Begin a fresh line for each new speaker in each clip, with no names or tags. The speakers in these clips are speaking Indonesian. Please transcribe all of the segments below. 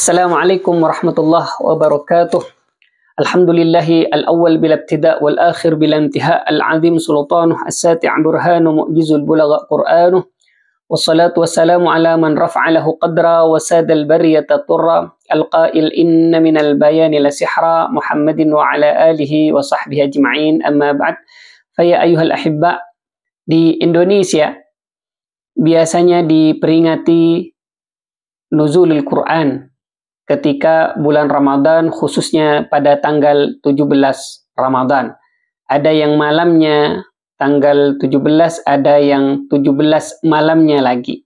Assalamualaikum warahmatullahi wabarakatuh. Alhamdulillahi al-awwal bila ibtida' wal akhir bila intiha' al-azim sultanuh as-sati' burhanu mu'jizul bulagha qur'anuh wassalatu wassalamu ala man rafa'alahu qadra wa sadal bariyata turra al-qail inna minal bayani la sihra Muhammadin wa ala alihi wa sahbihi ajma'in amma ba'd. Faya ayyuhal ahibba, di Indonesia biasanya diperingati nuzulul Quran ketika bulan Ramadan, khususnya pada tanggal 17 Ramadan. Ada yang malamnya tanggal 17, ada yang 17 malamnya lagi.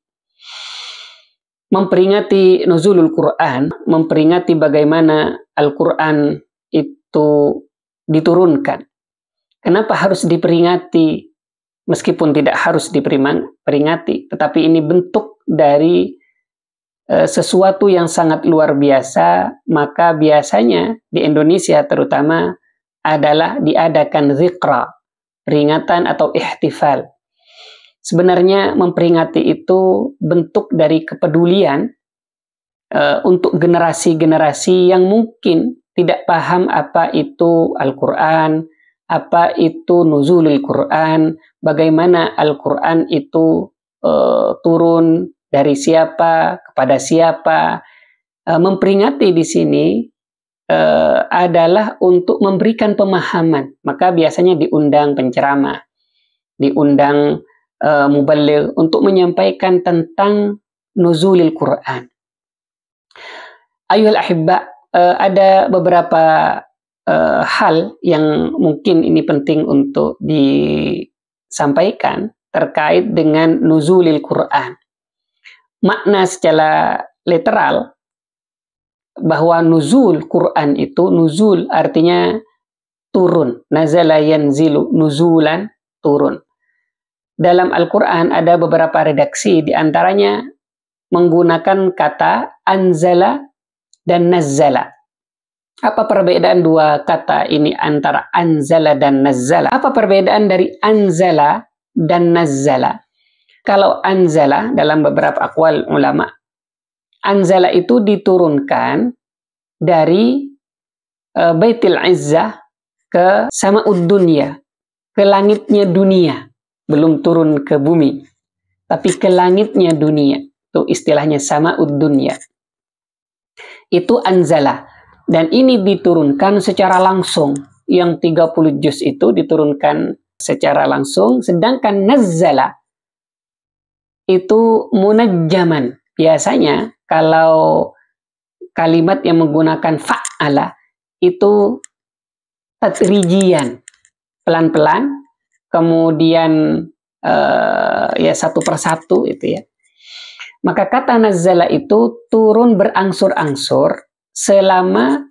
Memperingati nuzulul Quran, memperingati bagaimana Al-Quran itu diturunkan. Kenapa harus diperingati? Meskipun tidak harus diperingati, tetapi ini bentuk dari sesuatu yang sangat luar biasa, maka biasanya di Indonesia terutama adalah diadakan zikra, peringatan atau ihtifal. Sebenarnya memperingati itu bentuk dari kepedulian untuk generasi-generasi yang mungkin tidak paham apa itu Al-Quran, apa itu nuzulul Quran, bagaimana Al-Quran itu turun dari siapa kepada siapa. Memperingati di sini adalah untuk memberikan pemahaman. Maka biasanya diundang penceramah, diundang muballigh untuk menyampaikan tentang nuzulil Quran. Ayyuhal ahibba, ada beberapa hal yang mungkin ini penting untuk disampaikan terkait dengan nuzulil Quran. Makna secara literal bahwa nuzul Quran itu, nuzul artinya turun, nazala yanzilu, nuzulan, turun. Dalam Al-Quran ada beberapa redaksi, diantaranya menggunakan kata anzala dan nazzala. Apa perbedaan dua kata ini antara anzala dan nazzala? Apa perbedaan dari anzala dan nazzala? Kalau anzala dalam beberapa aqwal ulama, anzala itu diturunkan dari Baitul Izzah ke Sama'ud Dunya, ke langitnya dunia, belum turun ke bumi, tapi ke langitnya dunia. Itu istilahnya Sama'ud Dunya. Itu anzala. Dan ini diturunkan secara langsung. Yang 30 juz itu diturunkan secara langsung, sedangkan nazzala itu munajjaman. Biasanya kalau kalimat yang menggunakan fa'ala itu tadrijian, pelan-pelan, kemudian ya satu persatu itu ya. Maka kata nazzala itu turun berangsur-angsur selama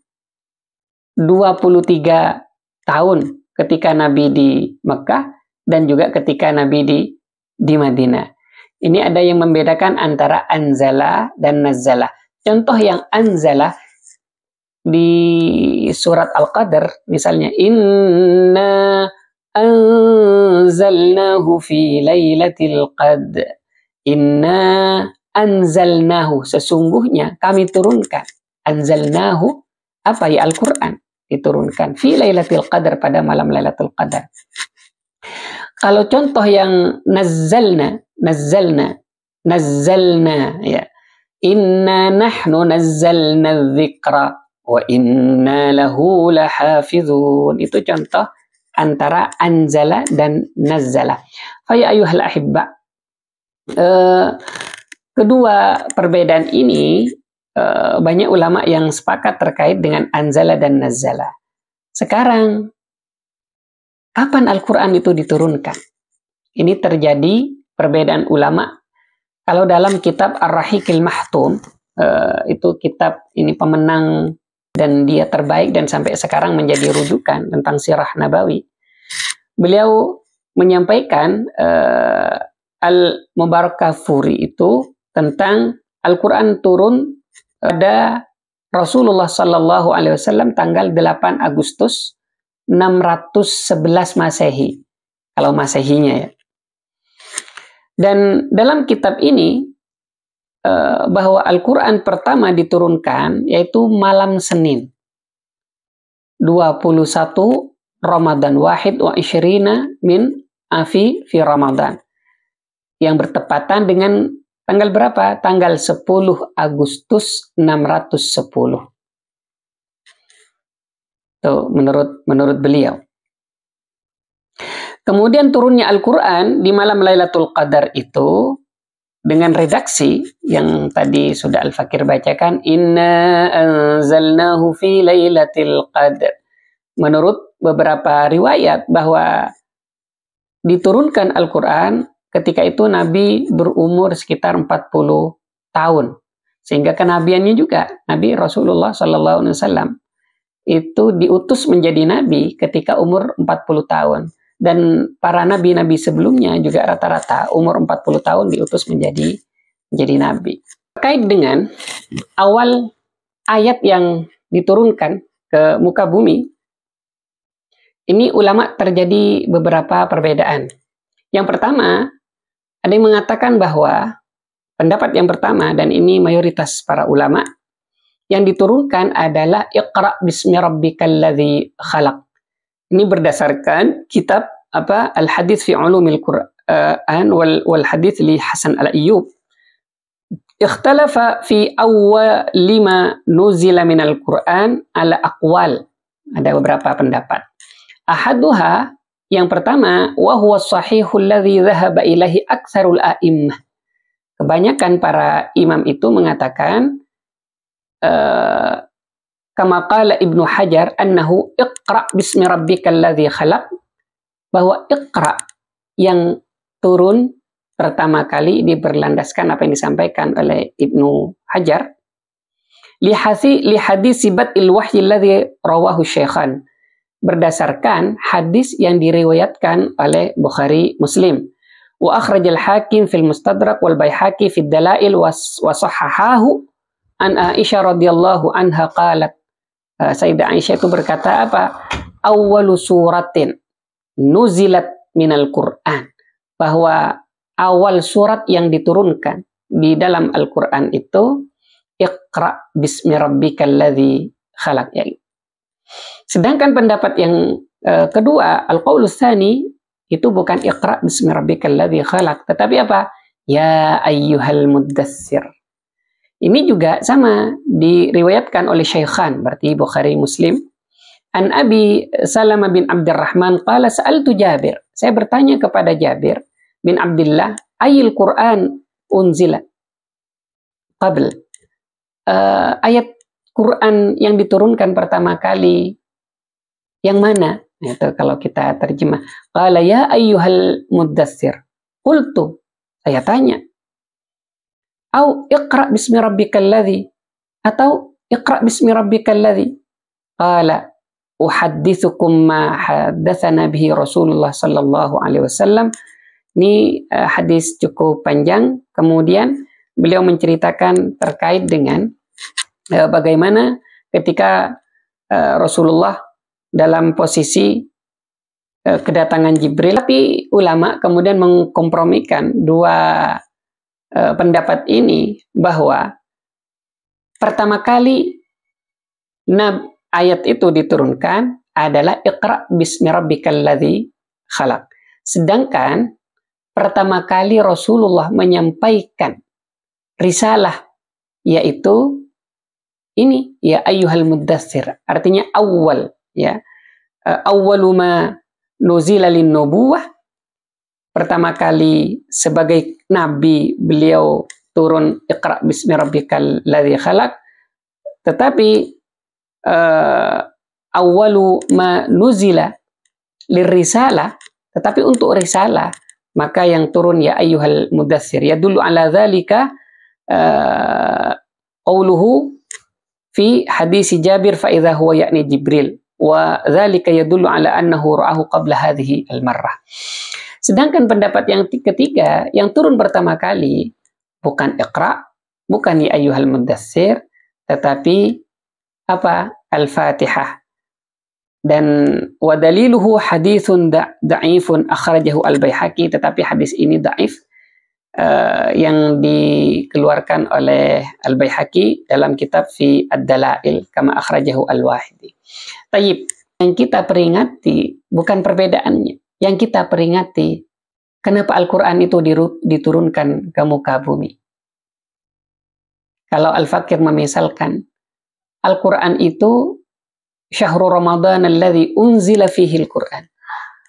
23 tahun ketika Nabi di Mekah dan juga ketika Nabi di Madinah. Ini ada yang membedakan antara anzala dan nazzala. Contoh yang anzala di surat Al-Qadr misalnya, inna anzalnahu fi lailatul qadr. Inna anzalnahu, sesungguhnya kami turunkan. Anzalnahu, apa ya, Al-Quran diturunkan fi lailatul qadr, pada malam Lailatul Qadar. Kalau contoh yang nazzalna ya, inna nahnu nazzalna dzikra wa inna lahu lahafizun. Itu contoh antara anzala dan nazzala. Faya ayyuhal ahibba, kedua perbedaan ini banyak ulama yang sepakat terkait dengan anzala dan nazzala. Sekarang, kapan Al-Quran itu diturunkan? Ini terjadi perbedaan ulama. Kalau dalam kitab Ar-Rahiqil Mahtum, itu kitab ini pemenang dan dia terbaik dan sampai sekarang menjadi rujukan tentang sirah Nabawi. Beliau menyampaikan Al-Mubarakfuri itu tentang Al-Quran turun pada Rasulullah Sallallahu Alaihi Wasallam tanggal 8 Agustus 611 Masehi, kalau Masehinya ya. Dan dalam kitab ini bahwa Al-Quran pertama diturunkan yaitu malam Senin 21 Ramadan wahid wa isyrina min afi fi Ramadan, yang bertepatan dengan tanggal berapa? Tanggal 10 Agustus 610. Tuh, menurut beliau. Kemudian turunnya Al-Quran di malam Lailatul Qadar itu dengan redaksi yang tadi sudah Al-Fakir bacakan, inna anzalnahu fi lailatul qadar. Menurut beberapa riwayat bahwa diturunkan Al-Quran ketika itu Nabi berumur sekitar 40 tahun. Sehingga kenabiannya juga, Nabi Rasulullah SAW itu diutus menjadi Nabi ketika umur 40 tahun. Dan para nabi-nabi sebelumnya juga rata-rata umur 40 tahun diutus menjadi nabi. Terkait dengan awal ayat yang diturunkan ke muka bumi, ini ulama terjadi beberapa perbedaan. Yang pertama, ada yang mengatakan bahwa pendapat yang pertama, dan ini mayoritas para ulama, yang diturunkan adalah Iqra bismi rabbikal ladzi khalaq. Ini berdasarkan kitab Al-Hadits fi Ulumil Quran wal Hadits li Hasan Al-Ayyub. Ikhtalafa fi awwal lima nuzila minal Quran ala aqwal. Ada beberapa pendapat. Ahaduha, yang pertama, wa huwa sahihul ladzi dhahaba ilaihi aktsarul a'immah. Kebanyakan para imam itu mengatakan kama qala Ibnu Hajar annahu iqra bismi rabbikal ladzi khalaq, bahwa iqra yang turun pertama kali berlandaskan apa yang disampaikan oleh Ibnu Hajar li hadis bad'il wahyi alladzi rawahu Syaikhan, berdasarkan hadis yang diriwayatkan oleh Bukhari Muslim. Wa akhrajal Hakim fil Mustadrak wal Baihaqi fid Dalail wa sahhahahu an Aisyah radhiyallahu anha qalat. Sayyidah Aisyah itu berkata apa? Awwalu suratin nuzilat minal Qur'an, bahwa awal surat yang diturunkan di dalam Al-Qur'an itu Iqra bismi rabbikal ladzi khalaq. Sedangkan pendapat yang kedua, al-qaulus tsani, itu bukan Iqra bismi rabbikal ladzi khalaq, tetapi apa? Ya ayyuhal muddatsir. Ini juga sama diriwayatkan oleh Syaikhan, berarti Bukhari Muslim. An Abi Salama bin Abdurrahman qala sa'altu Jabir. Saya bertanya kepada Jabir bin Abdullah, ayil Quran unzila qabl. Ayat Quran yang diturunkan pertama kali yang mana? Itu kalau kita terjemah. Qala ya ayyuhal muddatsir. Qultu, saya tanya. Au iqra bismi rabbikal ladzi, atau iqra bismi rabbikal ladzi. Qala uhadditsukum ma haddatsana bihi Rasulullah sallallahu alaihi wasallam. Ini hadis cukup panjang. Kemudian beliau menceritakan terkait dengan bagaimana ketika Rasulullah dalam posisi kedatangan Jibril, tapi ulama kemudian mengkompromikan dua pendapat ini, bahwa pertama kali ayat itu diturunkan adalah Iqra bismi rabbikal ladzi khalaq. Sedangkan pertama kali Rasulullah menyampaikan risalah yaitu ini, ya ayyuhal muddatsir, artinya awal, ya. Awwalu ma nuzila lin nubuwah, pertama kali sebagai nabi beliau turun Iqra bismi rabbikal ladzi khalaq. Tetapi awwalu ma nuzila lirrisalah, tetapi untuk risalah maka yang turun ya ayyuhal muddatsir. Yadullu ala dzalika qauluhu fi hadis Jabir fa idza huwa ya'ni Jibril, wa dzalika yadullu ala annahu ra'ahu qabla hadhihi al-marrah. Sedangkan pendapat yang ketiga, yang turun pertama kali bukan Iqra, bukan ya ayyuhal muddatsir, tetapi apa? Al-Fatihah. Dan wa daliluhu haditsun da'ifun akhrajahu al-Baihaqi, tetapi hadis ini dhaif. yang dikeluarkan oleh Al-Baihaqi dalam kitab Fi Ad-Dalail kama akhrajahu Al-Wahidi. Tayyib, yang kita peringati bukan perbedaannya. Yang kita peringati kenapa Al-Quran itu diturunkan ke muka bumi. Kalau Al-Fakir memisalkan, Al-Quran itu syahrul Ramadan alladhi unzila fihi Al-Quran.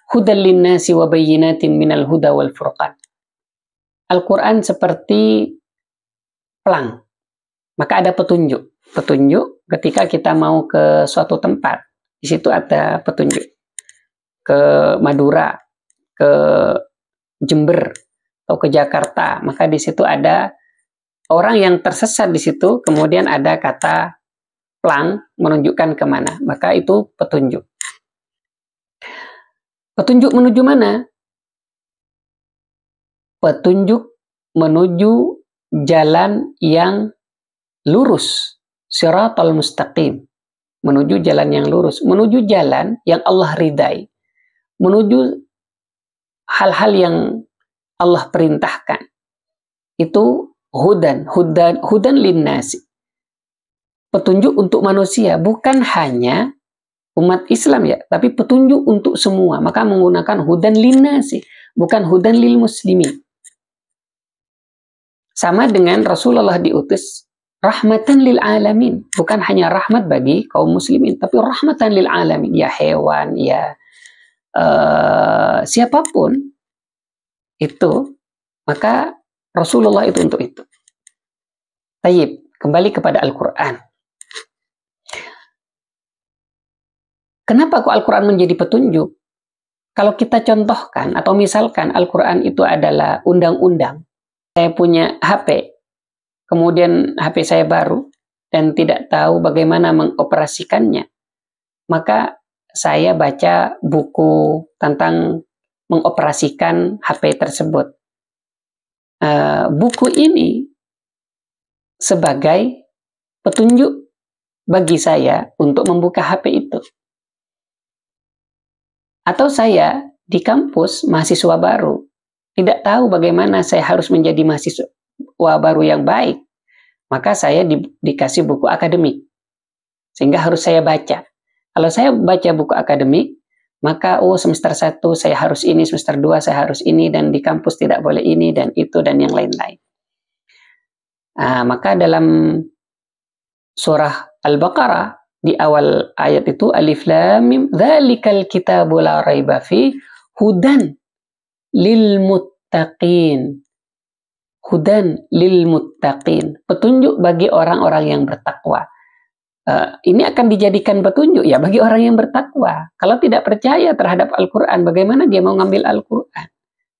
Hudan linnasi wa bayyinatin minal huda wal furqan. Al-Quran seperti pelang. Maka ada petunjuk. Petunjuk ketika kita mau ke suatu tempat. Di situ ada petunjuk. Ke Madura, ke Jember, atau ke Jakarta. Maka di situ ada orang yang tersesat di situ. Kemudian ada kata pelang menunjukkan kemana. Maka itu petunjuk. Petunjuk menuju mana? Petunjuk menuju jalan yang lurus, siratal mustaqim, menuju jalan yang lurus, menuju jalan yang Allah ridai, menuju hal-hal yang Allah perintahkan. Itu hudan linnasi. Petunjuk untuk manusia, bukan hanya umat Islam ya, tapi petunjuk untuk semua. Maka menggunakan hudan linnasi, bukan hudan lil muslimin. Sama dengan Rasulullah diutus rahmatan lil alamin, bukan hanya rahmat bagi kaum muslimin, tapi rahmatan lil alamin, ya hewan, ya siapapun itu, maka Rasulullah itu untuk itu. Tayyib, kembali kepada Al-Quran. Kenapa kok Al-Quran menjadi petunjuk? Kalau kita contohkan atau misalkan Al-Quran itu adalah undang-undang. Saya punya HP, kemudian HP saya baru dan tidak tahu bagaimana mengoperasikannya. Maka saya baca buku tentang mengoperasikan HP tersebut. Buku ini sebagai petunjuk bagi saya untuk membuka HP itu. Atau saya di kampus mahasiswa baru, tidak tahu bagaimana saya harus menjadi mahasiswa baru yang baik. Maka saya dikasih buku akademik. Sehingga harus saya baca. Kalau saya baca buku akademik, maka semester 1 saya harus ini, semester 2 saya harus ini, dan di kampus tidak boleh ini, dan itu, dan yang lain-lain. Maka dalam surah Al-Baqarah, di awal ayat itu, Alif Lam Mim, dzalikal kitabu la raiba fi, hudan lil muttaqin. Hudan lil muttaqin. Petunjuk bagi orang-orang yang bertakwa. Ini akan dijadikan petunjuk ya bagi orang yang bertakwa. Kalau tidak percaya terhadap Al-Quran, bagaimana dia mau ngambil Al-Quran?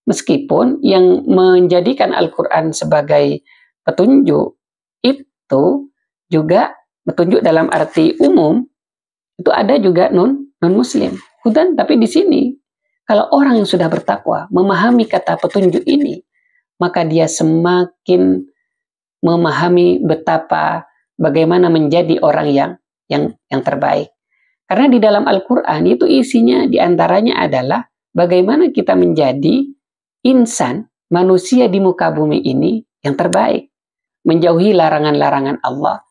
Meskipun yang menjadikan Al-Quran sebagai petunjuk itu juga petunjuk dalam arti umum, itu ada juga non-muslim. Hudan, tapi di sini kalau orang yang sudah bertakwa memahami kata petunjuk ini, maka dia semakin memahami betapa bagaimana menjadi orang yang terbaik. Karena di dalam Al-Quran itu isinya diantaranya adalah bagaimana kita menjadi insan, manusia di muka bumi ini yang terbaik. Menjauhi larangan-larangan Allah,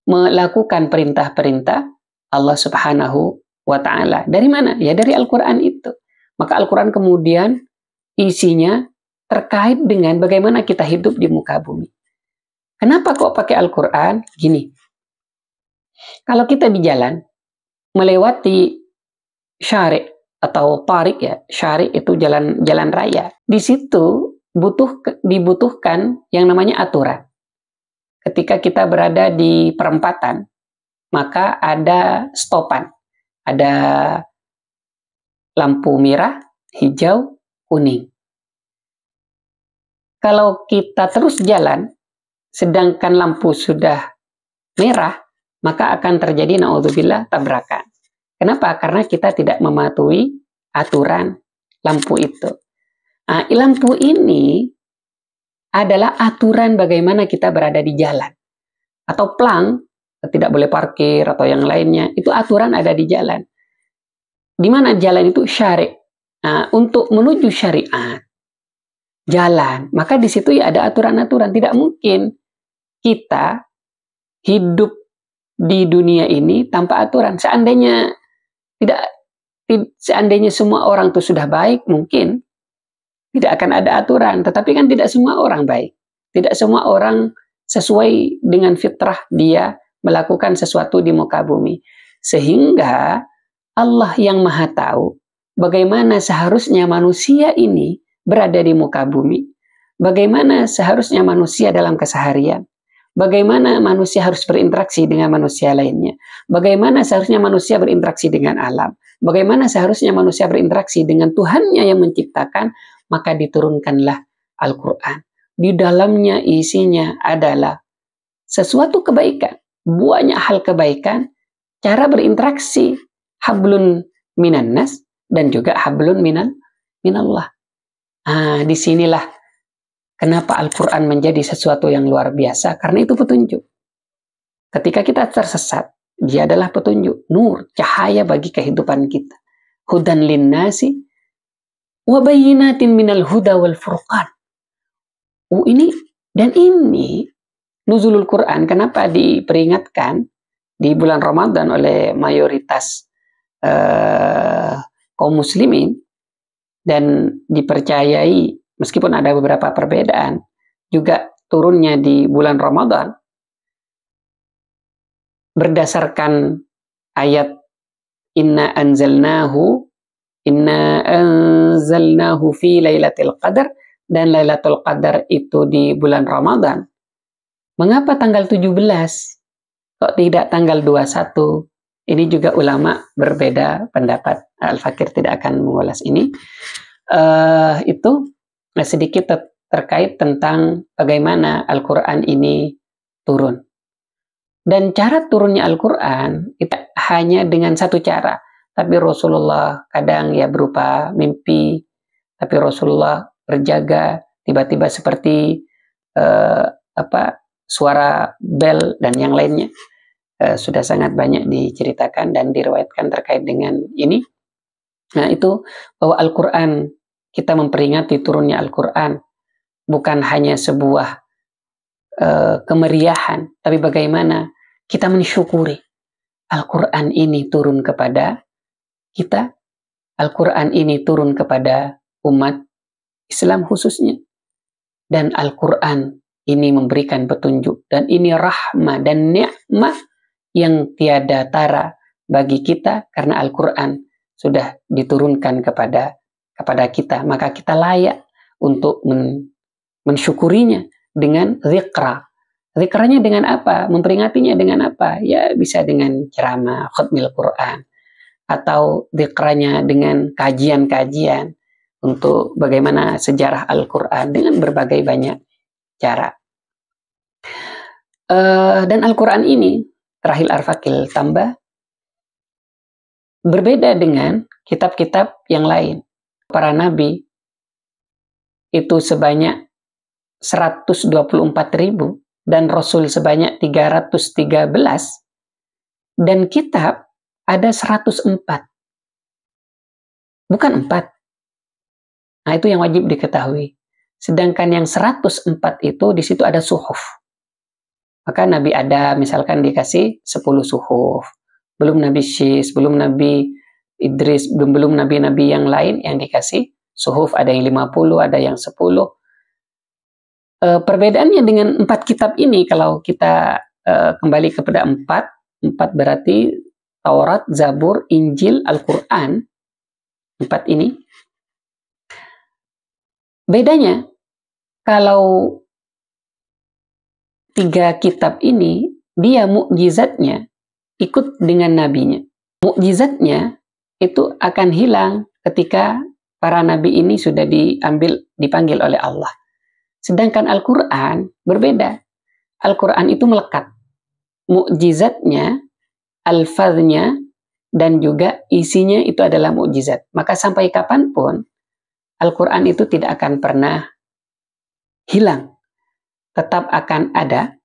melakukan perintah-perintah Allah Subhanahu wa Ta'ala. Dari mana? Ya dari Al-Quran itu. Maka Al-Quran kemudian isinya terkait dengan bagaimana kita hidup di muka bumi. Kenapa kok pakai Al-Quran? Gini, kalau kita di jalan, melewati syari' atau tarik ya, syari' itu jalan raya. Di situ dibutuhkan yang namanya aturan. Ketika kita berada di perempatan, maka ada stopan. Ada lampu merah, hijau, kuning. Kalau kita terus jalan, sedangkan lampu sudah merah, maka akan terjadi naudzubillah tabrakan. Kenapa? Karena kita tidak mematuhi aturan lampu itu. Lampu ini adalah aturan bagaimana kita berada di jalan. Atau pelang, tidak boleh parkir atau yang lainnya, itu aturan ada di jalan. Di mana jalan itu syari'. Untuk menuju syariat, jalan. Maka di situ ya ada aturan-aturan. Tidak mungkin kita hidup di dunia ini tanpa aturan. Seandainya semua orang itu sudah baik, mungkin tidak akan ada aturan. Tetapi kan tidak semua orang baik. Tidak semua orang sesuai dengan fitrah dia melakukan sesuatu di muka bumi. Sehingga Allah yang Maha Tahu bagaimana seharusnya manusia ini berada di muka bumi. Bagaimana seharusnya manusia dalam keseharian. Bagaimana manusia harus berinteraksi dengan manusia lainnya. Bagaimana seharusnya manusia berinteraksi dengan alam. Bagaimana seharusnya manusia berinteraksi dengan Tuhannya yang menciptakan. Maka diturunkanlah Al-Quran. Di dalamnya isinya adalah sesuatu kebaikan. Banyak hal kebaikan. Cara berinteraksi. Hablun minan nas. Dan juga hablun minallah. Disinilah kenapa Al-Quran menjadi sesuatu yang luar biasa. Karena itu petunjuk. Ketika kita tersesat, dia adalah petunjuk. Nur, cahaya bagi kehidupan kita. Hudan linnasi. Wabayinatin minal huda wal furqan. Ini nuzulul Quran. Kenapa diperingatkan di bulan Ramadan oleh mayoritas kaum muslimin dan dipercayai meskipun ada beberapa perbedaan juga turunnya di bulan Ramadan berdasarkan ayat Inna anzalnahu fi lailatul qadar, dan Lailatul Qadar itu di bulan Ramadan. Mengapa tanggal 17 kok tidak tanggal 21? Ini juga ulama berbeda pendapat. Al-Fakir tidak akan mengulas ini. Itu sedikit terkait tentang bagaimana Al-Quran ini turun. Dan cara turunnya Al-Quran itu hanya dengan satu cara. Tapi Rasulullah kadang ya berupa mimpi, tapi Rasulullah berjaga, tiba-tiba seperti suara bel dan yang lainnya. Sudah sangat banyak diceritakan dan diriwayatkan terkait dengan ini. Nah itu bahwa Al-Quran, kita memperingati turunnya Al-Quran bukan hanya sebuah kemeriahan, tapi bagaimana kita mensyukuri Al-Quran ini turun kepada kita. Al-Quran ini turun kepada umat Islam khususnya. Dan Al-Quran ini memberikan petunjuk. Dan ini rahmah dan nikmah yang tiada tara bagi kita. Karena Al-Quran sudah diturunkan kepada kita. Maka kita layak untuk mensyukurinya dengan zikra. Zikranya dengan apa? Memperingatinya dengan apa? Ya bisa dengan ceramah, khutmil Quran. Atau zikranya dengan kajian-kajian untuk bagaimana sejarah Al-Quran dengan berbagai banyak cara. Dan Al-Quran ini, terakhir Al-Fakil tambah, berbeda dengan kitab-kitab yang lain. Para nabi itu sebanyak 124.000 dan Rasul sebanyak 313 dan kitab ada 104. Bukan 4. Nah, itu yang wajib diketahui. Sedangkan yang 104 itu di situ ada suhuf. Maka Nabi Adam misalkan dikasih 10 suhuf. Belum Nabi Syis, belum Nabi Idris, belum nabi-nabi yang lain yang dikasih suhuf, ada yang 50, ada yang 10. Perbedaannya dengan 4 kitab ini, kalau kita kembali kepada 4 berarti Taurat, Zabur, Injil, Al-Quran. 4 ini. Bedanya, kalau 3 kitab ini, dia mukjizatnya ikut dengan nabinya. Mukjizatnya itu akan hilang ketika para nabi ini sudah dipanggil oleh Allah. Sedangkan Al-Quran berbeda. Al-Quran itu melekat. Mukjizatnya, alfaznya, dan juga isinya itu adalah mukjizat. Maka sampai kapanpun, Al-Quran itu tidak akan pernah hilang. Tetap akan ada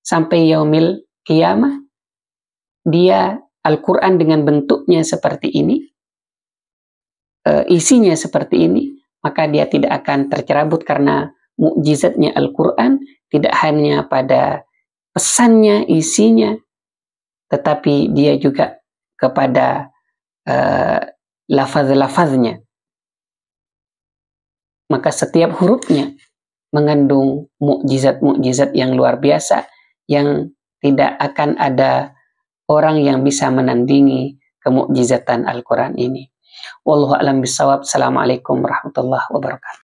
sampai yaumil qiyamah. Dia Al-Quran dengan bentuknya seperti ini, isinya seperti ini, maka dia tidak akan tercerabut, karena mukjizatnya Al-Quran tidak hanya pada pesannya, isinya, tetapi dia juga kepada lafaz-lafaznya. Maka setiap hurufnya mengandung mukjizat-mukjizat yang luar biasa, yang tidak akan ada orang yang bisa menandingi kemukjizatan Al-Quran ini. Wallahu a'lam bishawab. Assalamualaikum warahmatullahi wabarakatuh.